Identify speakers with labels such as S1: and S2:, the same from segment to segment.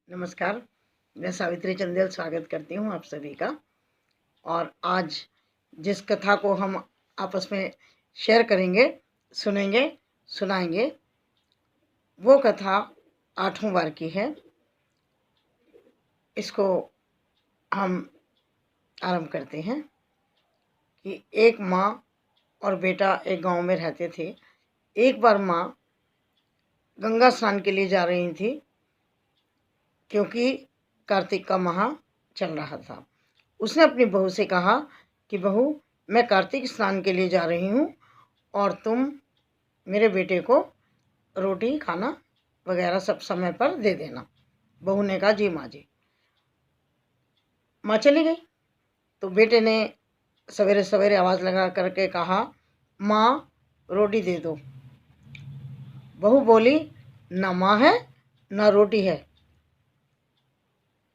S1: नमस्कार, मैं सावित्री चंदेल स्वागत करती हूँ आप सभी का। और आज जिस कथा को हम आपस में शेयर करेंगे, सुनेंगे, सुनाएंगे, वो कथा 8वें वार की है। इसको हम आरंभ करते हैं कि एक माँ और बेटा एक गांव में रहते थे। एक बार माँ गंगा स्नान के लिए जा रही थी, क्योंकि कार्तिक का माह चल रहा था। उसने अपनी बहू से कहा कि बहू, मैं कार्तिक स्नान के लिए जा रही हूँ और तुम मेरे बेटे को रोटी खाना वगैरह सब समय पर दे देना। बहू ने कहा जी माँ जी। माँ चली गई तो बेटे ने सवेरे सवेरे आवाज़ लगा करके कहा, माँ रोटी दे दो। बहू बोली, ना माँ है ना रोटी है।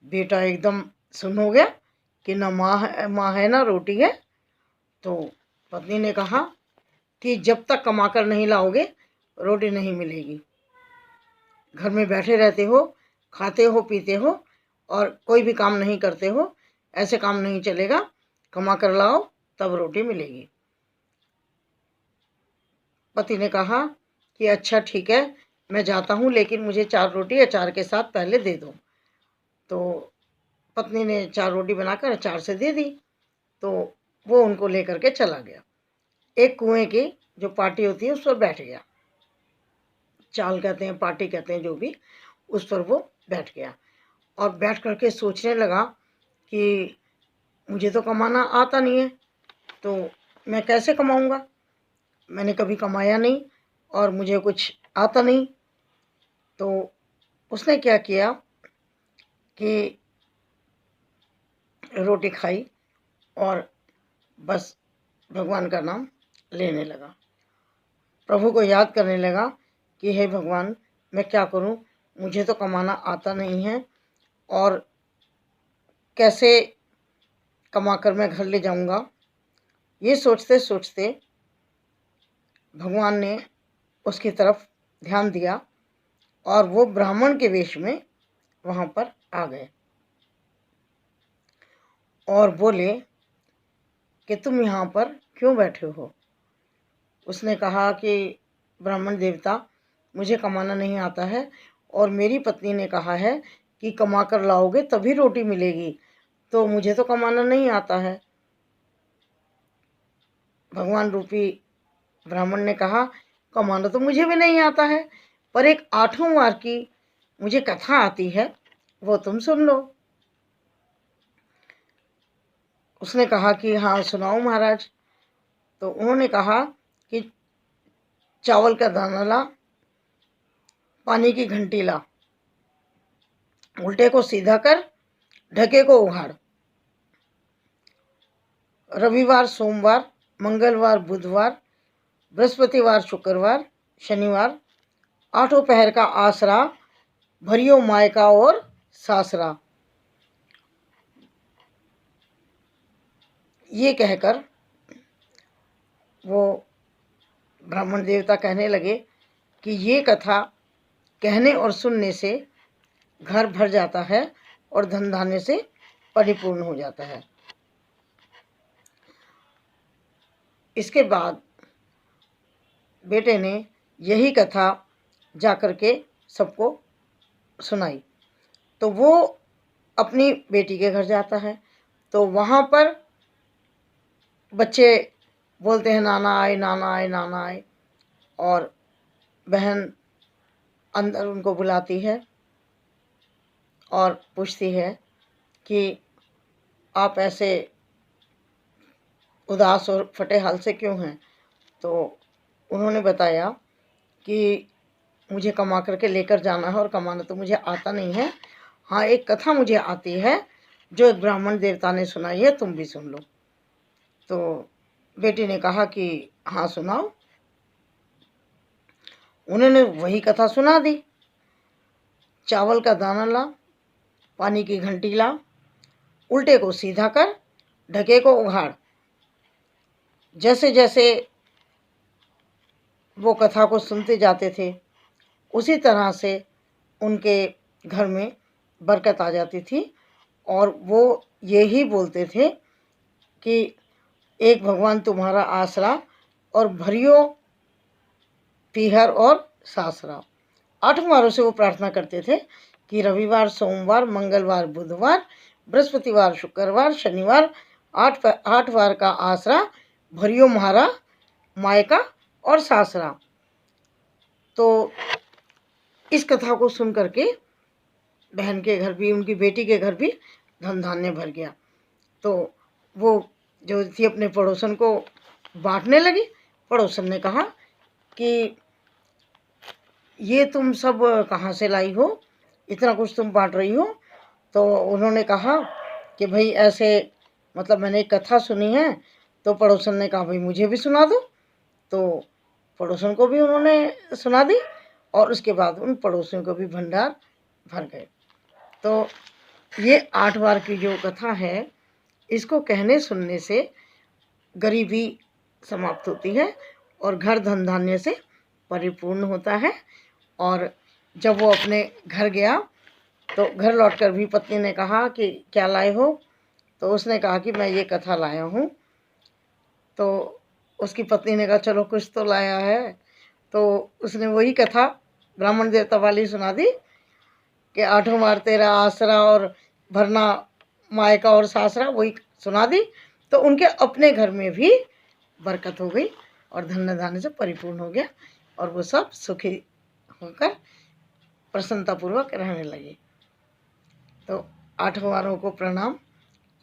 S1: बेटा एकदम सुन हो गया कि ना माँ है ना रोटी है। तो पत्नी ने कहा कि जब तक कमाकर नहीं लाओगे रोटी नहीं मिलेगी। घर में बैठे रहते हो, खाते हो, पीते हो और कोई भी काम नहीं करते हो, ऐसे काम नहीं चलेगा। कमा कर लाओ तब रोटी मिलेगी। पति ने कहा कि अच्छा ठीक है, मैं जाता हूँ, लेकिन मुझे 4 रोटी अचार के साथ पहले दे दो। तो पत्नी ने 4 रोटी बनाकर अचार से दे दी। तो वो उनको लेकर के चला गया। एक कुएं की जो पाटी होती है उस पर बैठ गया। चाल कहते हैं, पाटी कहते हैं, जो भी, उस पर वो बैठ गया और बैठ करके सोचने लगा कि मुझे तो कमाना आता नहीं है, तो मैं कैसे कमाऊंगा। मैंने कभी कमाया नहीं और मुझे कुछ आता नहीं। तो उसने क्या किया कि रोटी खाई और बस भगवान का नाम लेने लगा। प्रभु को याद करने लगा कि हे भगवान, मैं क्या करूं, मुझे तो कमाना आता नहीं है और कैसे कमाकर मैं घर ले जाऊंगा। ये सोचते सोचते भगवान ने उसकी तरफ ध्यान दिया और वो ब्राह्मण के वेश में वहाँ पर आ गए और बोले कि तुम यहाँ पर क्यों बैठे हो। उसने कहा कि ब्राह्मण देवता, मुझे कमाना नहीं आता है और मेरी पत्नी ने कहा है कि कमा कर लाओगे तभी रोटी मिलेगी, तो मुझे तो कमाना नहीं आता है। भगवान रूपी ब्राह्मण ने कहा, कमाना तो मुझे भी नहीं आता है, पर एक 8वें वार की मुझे कथा आती है, वो तुम सुन लो। उसने कहा कि हाँ सुनाओ महाराज। तो उन्होंने कहा कि चावल का दाना ला, पानी की घंटी ला, उल्टे को सीधा कर, ढके को उघाड़। रविवार, सोमवार, मंगलवार, बुधवार, बृहस्पतिवार, शुक्रवार, शनिवार, 8 पहर का आसरा, भरियो मायका और सासरा। ये कहकर वो ब्राह्मण देवता कहने लगे कि ये कथा कहने और सुनने से घर भर जाता है और धन धान्य से परिपूर्ण हो जाता है। इसके बाद बेटे ने यही कथा जाकर के सबको सुनाई। तो वो अपनी बेटी के घर जाता है तो वहाँ पर बच्चे बोलते हैं नाना आए, नाना आए, नाना आए। और बहन अंदर उनको बुलाती है और पूछती है कि आप ऐसे उदास और फटे हाल से क्यों हैं। तो उन्होंने बताया कि मुझे कमा करके लेकर जाना है और कमाना तो मुझे आता नहीं है। हाँ, एक कथा मुझे आती है जो एक ब्राह्मण देवता ने सुनाई है, तुम भी सुन लो। तो बेटी ने कहा कि हाँ सुनाओ। उन्होंने वही कथा सुना दी। चावल का दाना ला, पानी की घंटी ला, उल्टे को सीधा कर, ढके को उघाड़। जैसे जैसे वो कथा को सुनते जाते थे, उसी तरह से उनके घर में बरकत आ जाती थी। और वो ये ही बोलते थे कि एक भगवान तुम्हारा आसरा और भरियो पीहर और सासरा। 8 वारों से वो प्रार्थना करते थे कि रविवार, सोमवार, मंगलवार, बुधवार, बृहस्पतिवार, शुक्रवार, शनिवार 8 वार का आसरा भरियो म्हारा मायका और सासरा। तो इस कथा को सुन करके बहन के घर भी, उनकी बेटी के घर भी धन धान्य भर गया। तो वो जो थी अपने पड़ोसन को बांटने लगी। पड़ोसन ने कहा कि ये तुम सब कहाँ से लाई हो, इतना कुछ तुम बांट रही हो। तो उन्होंने कहा कि भाई ऐसे, मतलब मैंने एक कथा सुनी है। तो पड़ोसन ने कहा भाई मुझे भी सुना दो। तो पड़ोसन को भी उन्होंने सुना दी और उसके बाद उन पड़ोसियों को भी भंडार भर गए। तो ये 8 वार की जो कथा है, इसको कहने सुनने से गरीबी समाप्त होती है और घर धन धान्य से परिपूर्ण होता है। और जब वो अपने घर गया तो घर लौटकर भी पत्नी ने कहा कि क्या लाए हो। तो उसने कहा कि मैं ये कथा लाया हूँ। तो उसकी पत्नी ने कहा चलो कुछ तो लाया है। तो उसने वही कथा ब्राह्मण देवता वाली सुना दी कि 8 वार तेरा आसरा और भरना मायका और सासरा, वही सुना दी। तो उनके अपने घर में भी बरकत हो गई और धन धान्य से परिपूर्ण हो गया और वो सब सुखी होकर प्रसन्नतापूर्वक रहने लगे। तो 8 वारों को प्रणाम।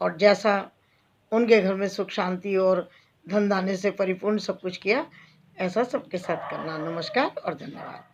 S1: और जैसा उनके घर में सुख शांति और धन धान्य से परिपूर्ण सब कुछ किया, ऐसा सबके साथ करना। नमस्कार और धन्यवाद।